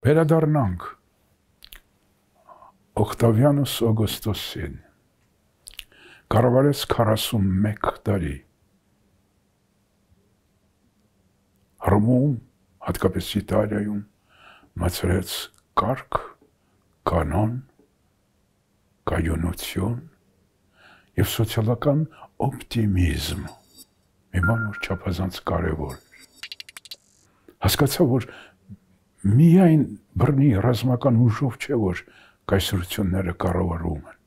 Վերադառնանք Օկտավիանոս Օգոստոսին կառավարեց 41 տարի Հռոմում, հատկապես Իտալիայում մացրեց կարգ, կանոն, կայունություն եւ սոցիալական օպտիմիզմ մի բան որ չափազանց կարեւոր հասկացա որ միայն բռնի ռազմական ուժով չէ որ կայսրությունները կառավարում են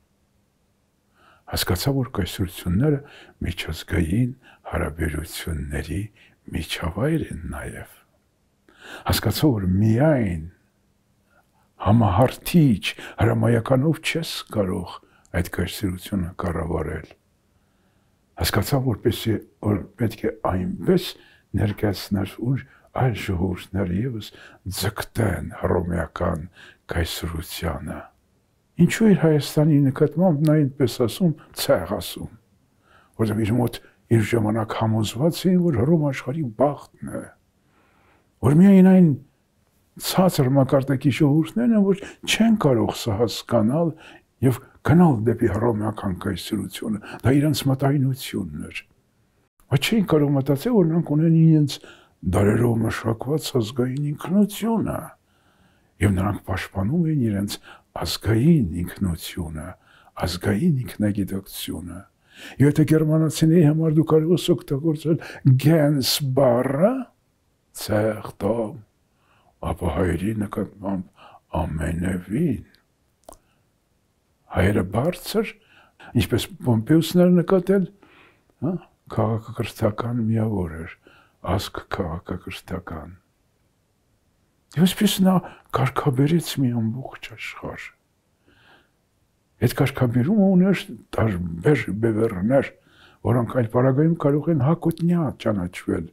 հասկացա որ կայսրությունները միջազգային հարաբերությունների միջավայր են նաեւ հասկացա որ միայն համահարթիչ հրամայականով չես կարող այդ կայսրությունը կառավարել հասկացա որպեսզի որ պետք է այնպես ներկայացնել որ այլ ժողովուրդներ եւս ձգտեն հռոմեական կայսրությանը ինչու էր Հայաստանի նկատմամբ նա այնպես ասում ցեղ ասում որովհետեւ իր մոտ իր ժամանակ համոզված էին որ Հռոմը աշխարհի բախտն է որ միայն այն ցածր մակարդակի ժողովուրդներն են որ չեն կարող սա հասկանալ եւ գնալ դեպի հռոմեական կայսրությունը դա իրենց մտայնությունն էր բայց չէին կարող մտածել որ նրանք ունեն իրենց դարերով մշակված ազգային ինքնությունը եւ նրանք պաշտպանում են իրենց ազգային ինքնությունը ազգային ինքնագիտակցությունը եւ եթե գերմանացիների համար դու կարող ես օգտագործել gens բառը ցեղտով ապա հայերի նկատմամբ ամենևին հայերը բարձր ինչպես Պոմպեոսն էր նկատել քաղաքակրթական միավոր էր ազգ քաղաքակրթական եւ այսպես նա կարգաբերեց մի ամբողջ աշխարհ այդ կարգաբերումը ուներ տարբեր բևեռներ որոնք այլ պարագայում կարող են հակոտնյա ճանաչվել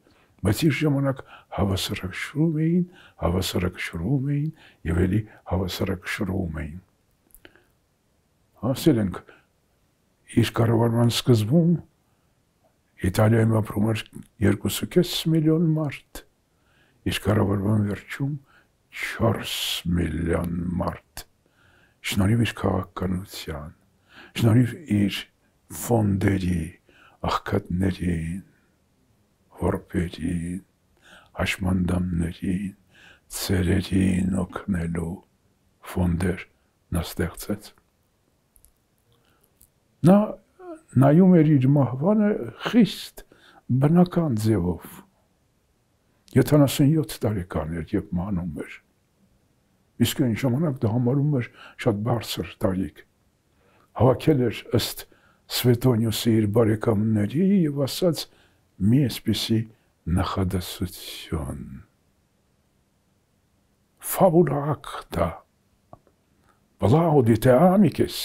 բայց իր ժամանակ հավասարակշռում էին եւ ելի հավասարակշռում էին ասել ենք իր կառավարման սկզբում Իտալիայում ապրում էր 2.5 միլիոն մարդ իր կառավարման վերջում 4 միլիոն մարդ շնորհիվ իր քաղաքականության շնորհիվ իր ֆոնդերի աղքատներին որպերին հաշմանդամներին ծերերին օգնելու ֆոնդեր նա ստեղծեց նա նայում էր իր մահվանը խիստ բնական ձևով 77 տարեկան էր երբ մահանում էր իսկ այն ժամանակ դա համարում էր շատ բարձր տարիք հավաքել էր ըստ Սվետոնիոսի իր բարեկամների եւ ասաց մի այսպիսի նախադասություն Fabula acta Plaudite amicus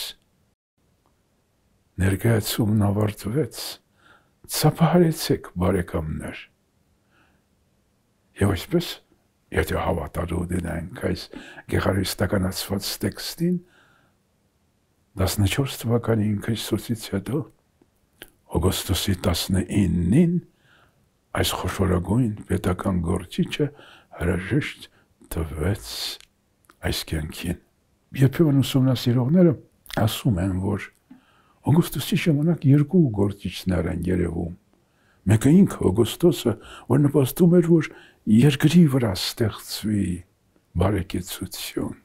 Ներկայացումն ավարտվեց, ծափահարեցեք բարեկամներ։ Եվ այսպես, եթե հավատալու դինենք այս գեղարվեստականացված տեքստին, 14 թվականին Քրիստոսից հետո, օգոստոսի 19-ին, այս խոշորագույն պետական գործիչը հրաժեշտ տվեց այս կյանքին։ Երբեմն ուսումնասիրողները ասում են, որ Օգոստոսի ժամանակ երկու գործիչներ են երևում։ Մեկը ինքը Օգոստոսը, որ նպաստում էր, որ երկրի վրա ստեղծվի բարեկեցություն։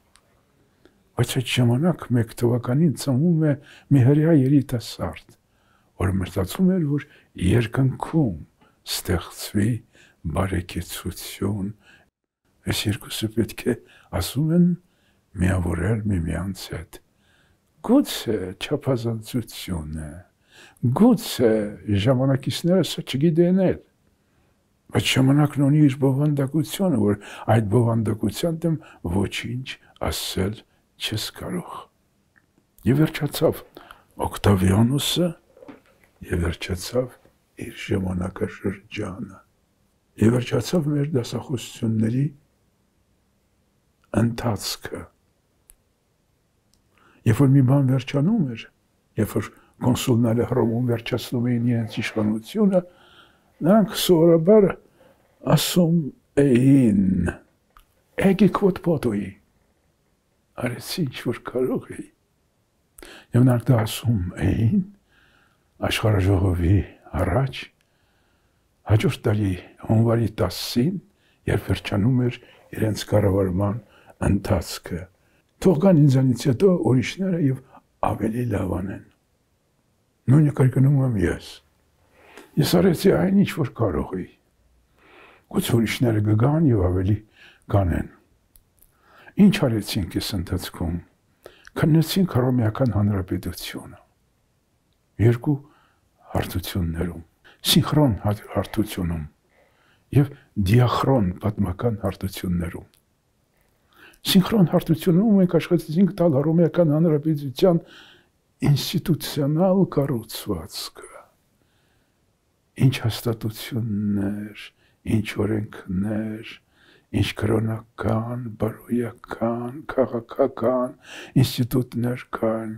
Բայց այդ ժամանակ 1 թվականին ծնվում է մի հրեա երիտասարդ, որ մտածում էր, որ երկնքում ստեղծվի բարեկեցություն։ Այս երկուսը պետք է ասում են միավորել միմյանց հետ։ Գուցե չափազանցություն է, գուցե ժամանակիցները սա չգիտեն էլ, բայց ժամանակն ունի իր բովանդակությունը, որ այդ բովանդակության դեմ ոչինչ ասել չես կարող։ Եվ վերջացավ Օկտավիանոսը, եւ վերջացավ իր ժամանակաշրջանը, եւ վերջացավ մեր դասախոսությունների ընթացքը։ Երբ որ մի բան վերջանում էր, երբ որ կոնսուլները Հռոմում վերջացնում էին իրենց իշխանությունը, նրանք սովորաբար ասում էին Եկի քոտ պոտոյի, արեցի ինչ որ կարող էի, և նրանք դա ասում էին աշխարհաժողովի առաջ, հաջորդ տարի հունվարի 10-ին, երբ վերջանում էր իրենց կառավարման ընթացքը, թող գան ինձանից հետո ուրիշները և ավելի լավ անեն։ Նույնը կրկնում եմ ես։ Ես արեցի այն ինչ որ կարող էի։ Գուցե ուրիշները կգան և ավելի կանեն։ Ինչ արեցինք այս ընթացքում։ Քննեցինք Հռոմեական Հանրապետությունը։ Երկու հարթություններում, սինխրոն հարթությունում և դիախրոն պատմական հարթություններում։ Սինխրոն հարթությունում մենք աշխատեցինք տալ Հռոմեական Հանրապետության ինստիտուցիոնալ կառուցվածքը, ինչ հաստատություններ, ինչ օրենքներ, ինչ կրոնական, բարոյական, քաղաքական ինստիտուտներ կան,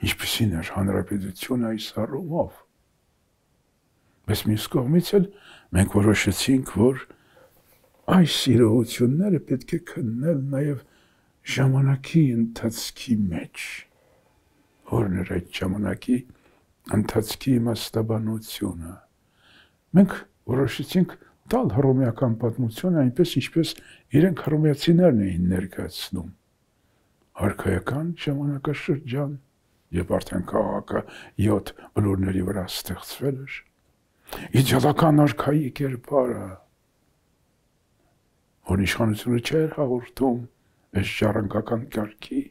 ինչպիսին էր հանրապետությունը այս առումով։ Բայց մյուս կողմից էլ մենք որոշեցինք, որ այս իրողությունները պետք է քննել նաև ժամանակի ընթացքի մեջ, որն էր այդ ժամանակի ընթացքի իմաստաբանությունը։ Մենք որոշեցինք տալ հռոմեական պատմությունը այնպես, ինչպես իրենք հռոմեացիներն էին ներկայացնում։ Արքայական ժամանակաշրջան, երբ արդեն քաղաքը 7 բլուրների վրա ստեղծվել էր, իդեալական արքայի կերպարը, որ իշխանությունը չէր հաղորդում այս ժառանգական կարգի,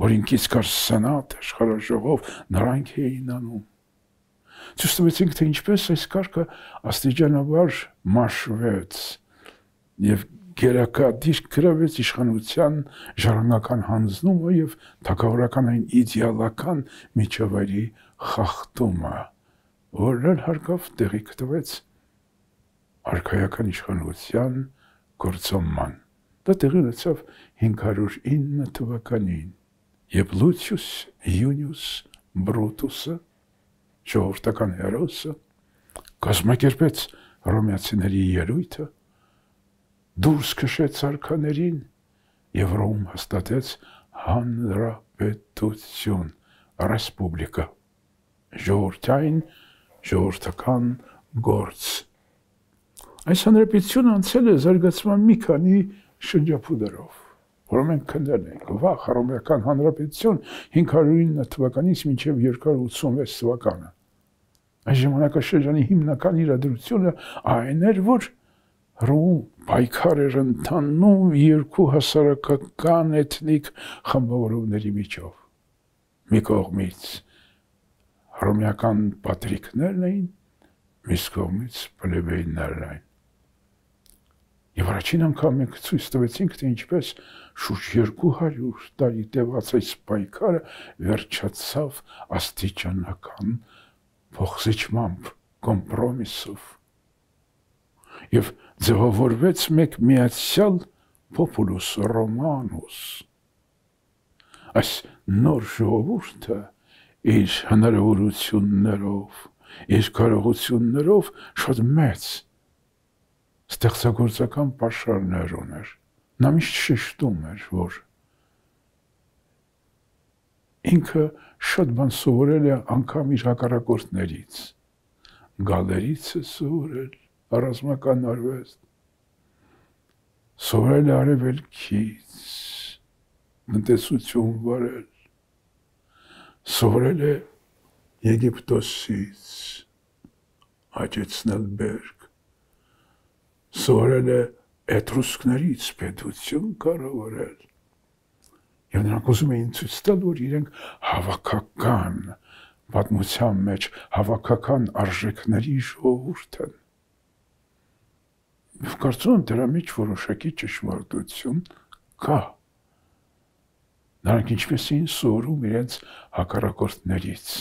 օրինքից կար սենատ, աշխարհաժողով, նրանք էին անում։ Ցույց տվեցինք, թե ինչպես այս կարգը աստիճանաբար մաշվեց և գերակադիր գրավեց իշխանության ժառանգական հանձնումը և թագավորական այն իդեալական միջավայրի խախտումը, որն էլ հարկավ տեղի գտվեց արքայական իշխանության գործոնման։ Դա տեղի ունեցավ 509 թվականին, երբ Լուցիուս Յունիուս Բրուտուսը, ժողովրդական հերոսը, կազմակերպեց հռոմեացիների ելույթը, դուրս քշեց արքաներին և Հռոմ հաստատեց հանրապետություն, ռեսպուբլիկա, ժողովրդային, ժողովրդական գործ։ Այս հանրապետությունը անցել է զարգացման մի քանի շրջափուլերով, որ մենք քննել ենք վաղ հռոմեական հանրապետություն 509 թվականից մինչև 286 թվականը։ Այս ժամանակաշրջանի հիմնական իրադրությունը այն էր, որ Հռոմում պայքար էր ընթանում երկու հասարակական էթնիկ խմբավորումների միջով։ Մի կողմից հռոմեական պատրիկներն էին, մյուս կողմից պլեբեյներն էին։ Եվ առաջին անգամ մենք ցույց տվեցինք, թե ինչպես շուրջ 200 տարի տևած այս պայքարը վերջացավ աստիճանական փոխզիջմամբ, կոմպրոմիսով և ձևավորվեց մեկ միացյալ Populus Romanus։ Այս նոր ժողովուրդը իր հնարավորություններով, իր կարողություններով շատ մեծ ստեղծագործական պաշարներ ուներ։ Նա միշտ շեշտում էր, որ ինքը շատ բան սովորել է անգամ իր հակառակորդներից, գալերից է սովորել ռազմական արվեստ, սովորել է արևելքից, տնտեսություն վարել, սովորել է Եգիպտոսից, աճեցնել բերք, սովորել է էտրուսկներից պետություն կառավարել։ Եվ նրանք ուզում էին ցույց տալ, որ իրենք հավաքական պատմության մեջ հավաքական արժեքների ժողովուրդ են։ Եվ կարծում եմ դրա մեջ որոշակի ճշմարտություն կա։ Նրանք ինչպես էին սովորում իրենց հակառակորդներից։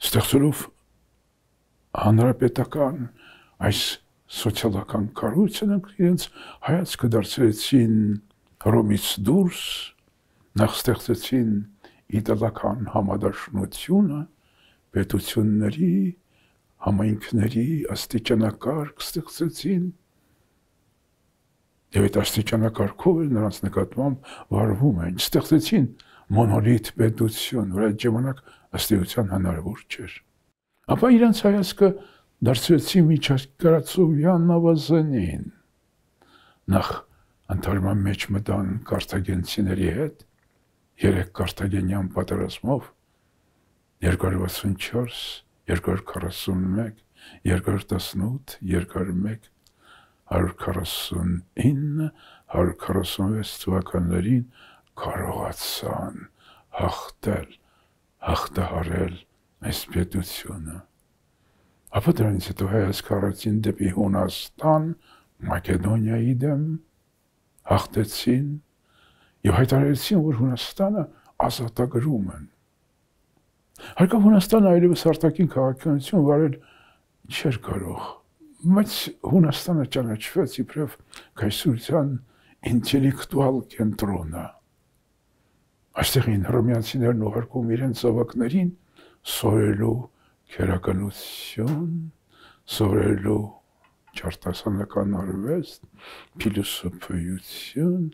Ստեղծելով հանրապետական այս սոցիալական կառույցը իրենց հայացքը դարձրեցին Հռոմից դուրս, նախ ստեղծեցին իտալական համադաշնությունը, պետությունների, համայնքների աստիճանակարգ ստեղծեցին, Եվ այդ աստիճանակարգով էլ նրանց նկատմամբ վարվում էին, ստեղծեցին մոնոլիթ պետություն, որ այդ ժամանակ ըստ էության հնարավոր չէր։ Ապա իրենց հայացքը դարձրեցին միջակայացովյան ավազանին։ Նախ ընդհանրման մեջ մտան կարթագենցիների հետ, 3 կարթագենյան պատերազմով 264, 241, 218, 201, 149, 146 թվականներին կարողացան հաղթահարել այս պետությունը։ Ապա դրանից հետո հայացք առեցին դեպի Հունաստան, Մակեդոնիայի դեմ, հաղթեցին եւ հայտարարեցին, որ Հունաստանը ազատագրում են։ Հարկավ Հունաստանը այլևս արտաքին քաղաքականություն վարել չէր կարող, բայց Հունաստանը ճանաչվեց իբրև կայսրության ինտելեկտուալ կենտրոնը։ Այստեղ էին հռոմեացիներն ուղարկում իրենց զավակներին սովորելու քերականություն, սովորելու ճարտասանական արվեստ, փիլիսոփայություն,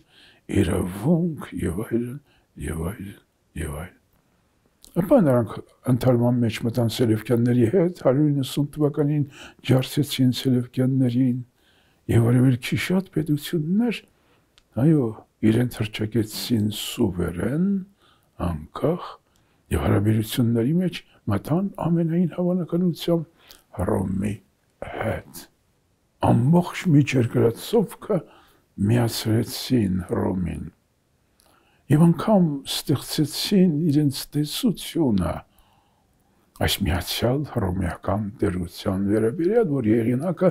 իրավունք եւ այլն, եւ այլն, եւ այլն։ Ապա նրանք ընդհանրման մեջ մտան Սելևկյանների հետ, 190 թվականին ջարդեցին Սելևկյաններին եւ արևելքի շատ պետություններ, այո, իրենց հռչակեցին սուվերեն, անկախ եւ հարաբերությունների մեջ մտան ամենայն հավանականությամբ Հռոմի հետ։ Ամբողջ միջերկրածովքը միացրեցին Հռոմին եւ անգամ ստեղծեցին իրենց տեսությունը այս միացյալ հռոմեական տերության վերաբերյալ, որ եղինակը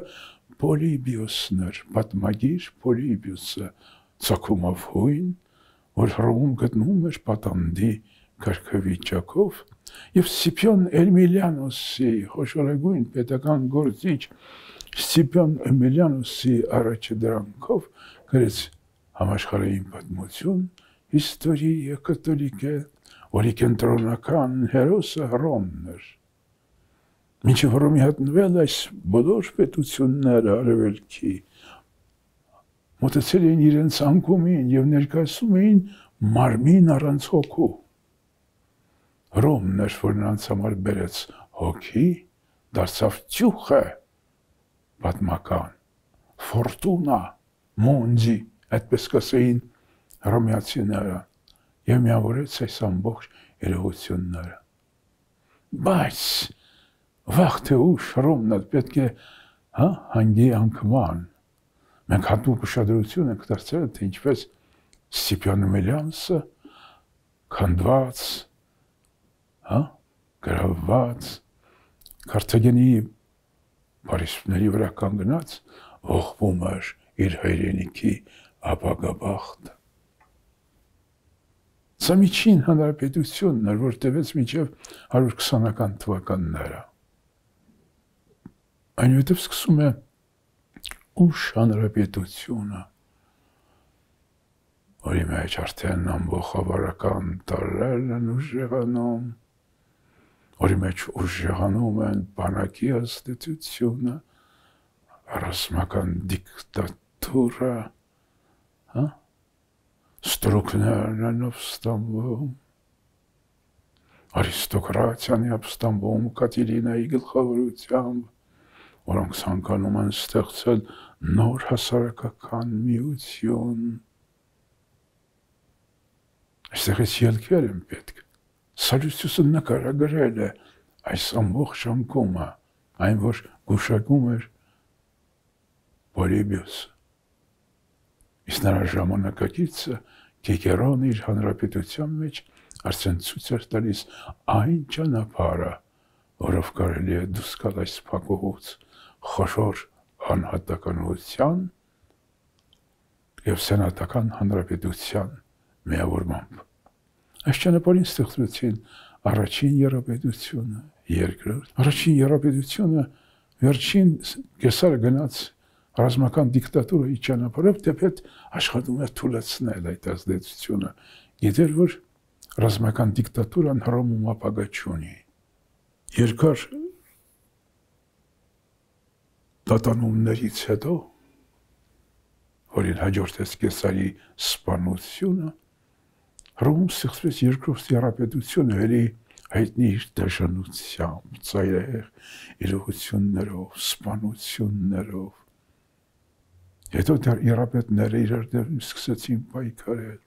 Պոլիբիոսն էր, պատմագիր Պոլիբիոսը, ցակումով հույն, որ Հռոմում գտնվում էր պատանդի կարգավիճակով, եւ Սիփիոն Էմիլիանոսի խոշորագույն պետական գործիչ Սիփիոն Էմիլիանոսի առաջադրանքով գրեց համաշխարհային պատմություն, История կաթոլիկե, որի կենտրոնական հերոսը Հռոմն էր։ Մինչև Հռոմի հատնվել այս բոլոր պետությունները արևելքի մոտեցել էին իրենց անկումին եւ ներկայացում էին մարմին առանց հոգու։ Հռոմն էր, որ նրանց համար բերեց հոգի, դարձավ ճյուղը պատմական, ֆորտունա, մոնդի, այդպես կասեին հռոմեացիները եւ միավորեց այս ամբողջ երևույթները։ Բայց վաղ թե ուշ Հռոմն պետք է հանգի անկման։ Մենք հատուկ ուշադրություն ենք դարձրել, թե ինչպես Սիփիոն Էմիլիանոսը քանդված, գրավված, Կարթագենի բարիսպների վրա կանգնած ողբում էր իր հայրենիքի ապագա բախտը։ Սա միջին հանրապետությունն էր, որ տևեց մինչև 120-ական թվականները։ Այնուհետև սկսում է ուշ հանրապետությունը, որի մեջ արդեն ամբողջավարական տարրերն են ուժեղանում, որի մեջ ուժեղանում են բանակի ազդեցությունը, ռազմական դիկտատուրա, ստրուկներն են ապստամբում, արիստոկրատիան է ապստամբում Կատիլինայի գլխավորությամբ, որոնք ցանկանում են ստեղծել նոր հասարակական միություն։ Այստեղ ելքեր են պետք։ Սալուսիուսը նկարագրել է այս ամբողջ անկումը, այն որ գուշակում էր Պոլիբիոսը։ Իսկ նրա ժամանակակիցը Կիկերոնը իր հանրապետության մեջ արդեն ցույց էր տալիս այն ճանապարհը, որով կարելի է դուրս գալ այս փակուղուց խոշոր անհատականության եւ սենատական հանրապետության միավորմամբ։ Այս ճանապարհին ստեղծվեցին առաջին երապետությունը, երկրորդ, առաջին երապետությունը վերջին կեսարը գնաց ռազմական դիկտատուրայի ճանապարհով, թեպետ աշխատում է թույլատրել այդ ազդեցությունը։ Գիտեր, որ ռազմական դիկտատուրան Հռոմում ապագա չունի։ Երկար տատանումներից հետո որին հաջորդեց Կեսարի սպանությունը, Հռոմում ստեղծվեց երկրորդ տիարապետությունը, էլի հայտնի իր դաշնությամբ, ծայրահեղ իրողություններով, սպանություններով։ Հետո դեռ տիարապետները իրար դեմ սկսեցին պայքարել։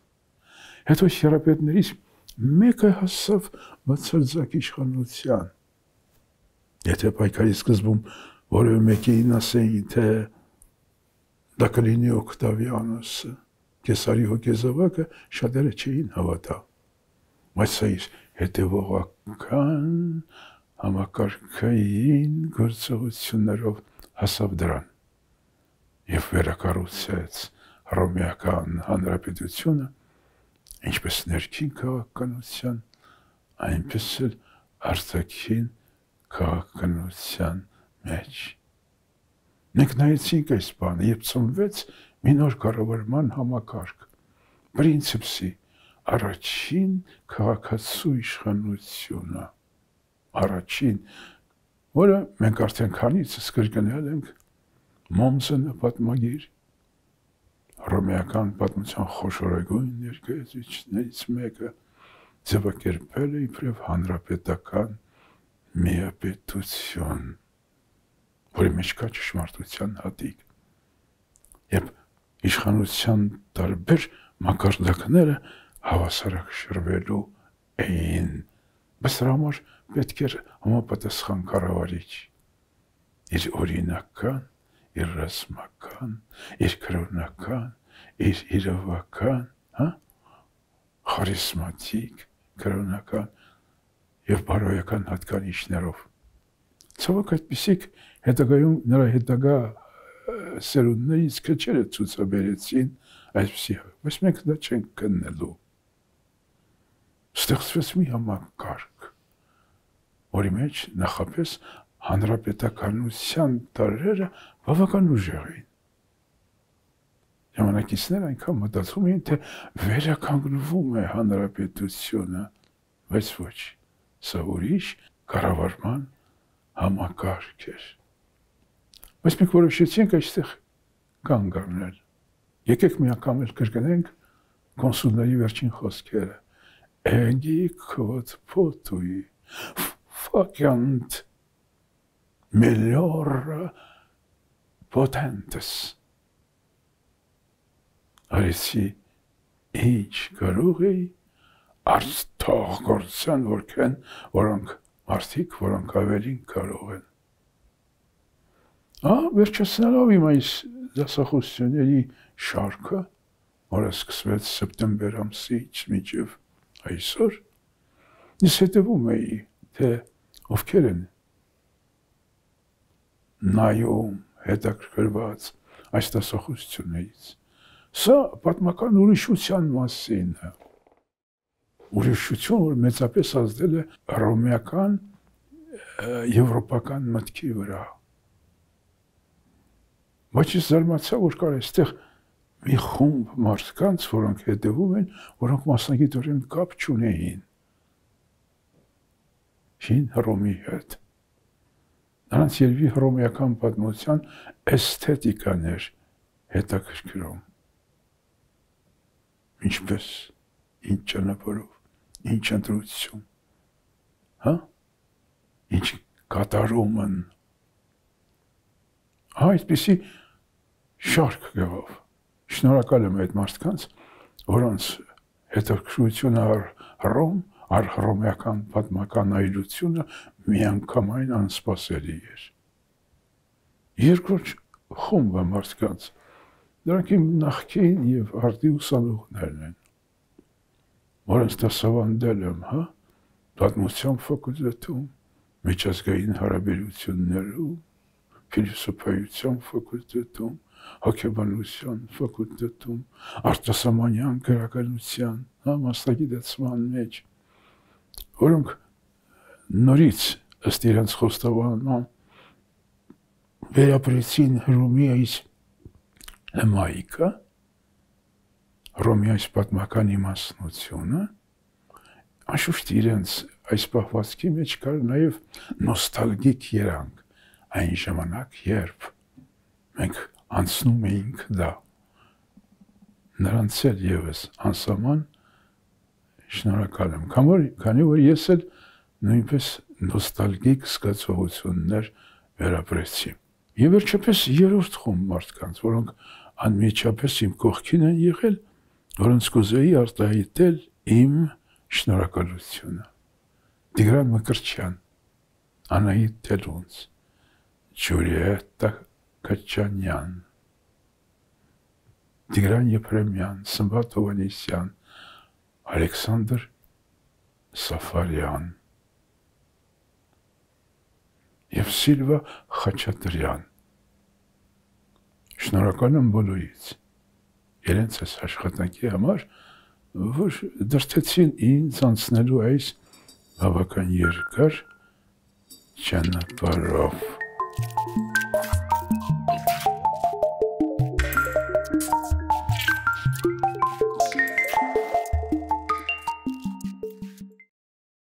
Հետո տիարապետներից մեկը հասավ բացարձակ իշխանության։ Եթե պայքարի սկզբում որևէ մեկին ասեին, թե դա կլինի Օկտավիանոսը, Կեսարի հոգեզավակը, շատերը չէին հավատա։ Բայց սա իր հետևողական համակարգային գործողություններով հասավ դրան եւ վերակառուցեց Հռոմեական հանրապետությունը, ինչպես ներքին քաղաքականության, այնպես էլ արտաքին քաղաքականության մեջ։ Մենք նայեցինք այս բանը, երբ ծնվեց մի նոր կառավարման համակարգ, պրինցիպսի առաջին քաղաքացու իշխանությունը, առաջին, որը մենք արդեն քանիցս կրկնել ենք Մոմսենը պատմագիր, հռոմեական պատմության խոշորագույն ներկայացուցիչներից մեկը, ձևակերպել է իբրև հանրապետական միապետություն, որի մեջ կա ճշմարտության հատիկ։ Երբ իշխանության տարբեր մակարդակները հավասարակշռվելու էին, բայց դրա համար պետք էր համապատասխան կառավարիչ, իր օրինական, իր ռազմական, իր կրոնական, իր իրավական, խարիզմատիկ, կրոնական եւ բարոյական հատկանիշներով։ Ցավոք այդպիսիք հետագայում նրա հետագա սերունդներից քչերը ցուցաբերեցին այսպիսի, բայց մենք դա չենք գտնելու։ Ստեղծվեց մի համակարգ, որի մեջ նախապես հանրապետականության տարրերը բավական ուժեղ էին։ Ժամանակիցներ այնքան մտածում էին, թե վերականգնվում է հանրապետությունը, բայց ոչ, սա ուրիշ կառավարման համակարգ էր։ Բայց մենք որոշեցինք այստեղ կանգ առնել։ Եկեք մի անգամ էլ կրկնենք կոնսուլների վերջին խոսքերը։ Egi quod potui faciant meliora potentes։ Արեցի ինչ կարող էի արթող գործան որքան որոնք մարդիկ, որոնք ավելին կարող են։ Վերջացնելով իմ այս դասախոսությունների շարքը, որը սկսվեց սեպտեմբեր ամսից մինչև այսօր, ես հետևում էի, թե ովքեր են նայում, հետաքրքրված այս դասախոսություններից։ Սա պատմական ուրիշության մասին է։ Ուրիշություն, որ մեծապես ազդել է հռոմեական, եվրոպական մտքի վրա։ Բայց ես զարմացա, որ կար այստեղ մի խումբ մարդկանց, որոնք հետևում են, որոնք մասնագիտորեն կապ չունեին Հին Հռոմի հետ։ Նրանց երևի հռոմեական պատմության էսթետիկան էր հետաքրքրում։ Ինչպես, ինչ ճանապարհով, ինչ ընտրություն, ինչ կատարում են։ Այդպիսի շարք գավ։ Շնորհակալ եմ այդ մարդկանց, որոնց հետաքրքրությունը առ հռոմեական պատմական այլությունը միանգամայն անսպասելի էր։ Երկրորդ խումբը մարդկանց, դրանք իմ նախկին եւ արդի ուսանողներն են, որոնց դասավանդել եմ, պատմության ֆակուլտետում, միջազգային հարաբերություններում, ֆիլոսոֆիայության ֆակուլտետում, հոգեբանության ֆակուլտետում, արտասահմանյան գրականության, մասնագիտացման մեջ, որոնք նորից ըստ իրենց խոստովանման վերապրեցին Հռոմի այս հմայքը, Հռոմի այս պատմական իմաստնությունը, անշուշտ իրենց այս պահվածքի մեջ կար նաև նոստալգիկ երանգ, այն ժամանակ, երբ մենք անցնում էինք դա, նրանց էլ եւս անսահման շնորհակալ եմ, քանի որ ես էլ նույնպես նոստալգիկ զգացողություններ վերապրեցի։ Եվ վերջապես երրորդ խումբ մարդկանց, որոնք անմիջապես իմ կողքին են եղել, որոնց կուզեի արտահայտել իմ շնորհակալությունը։ Տիգրան Մկրտչյան, Անահիտ Տելունց, Ջուլիետտա Քաչանյան, Տիգրան Եփրեմյան, Սմբատ Հովհաննիսյան, Ալեքսանդր Սաֆարյան եւ Սիլվա Խաչատրյան։ Շնորհակալ եմ բոլորից իրենց այս աշխատանքի համար, որ դրդեցին ինձ անցնելու այս բավական երկար ճանապարհով։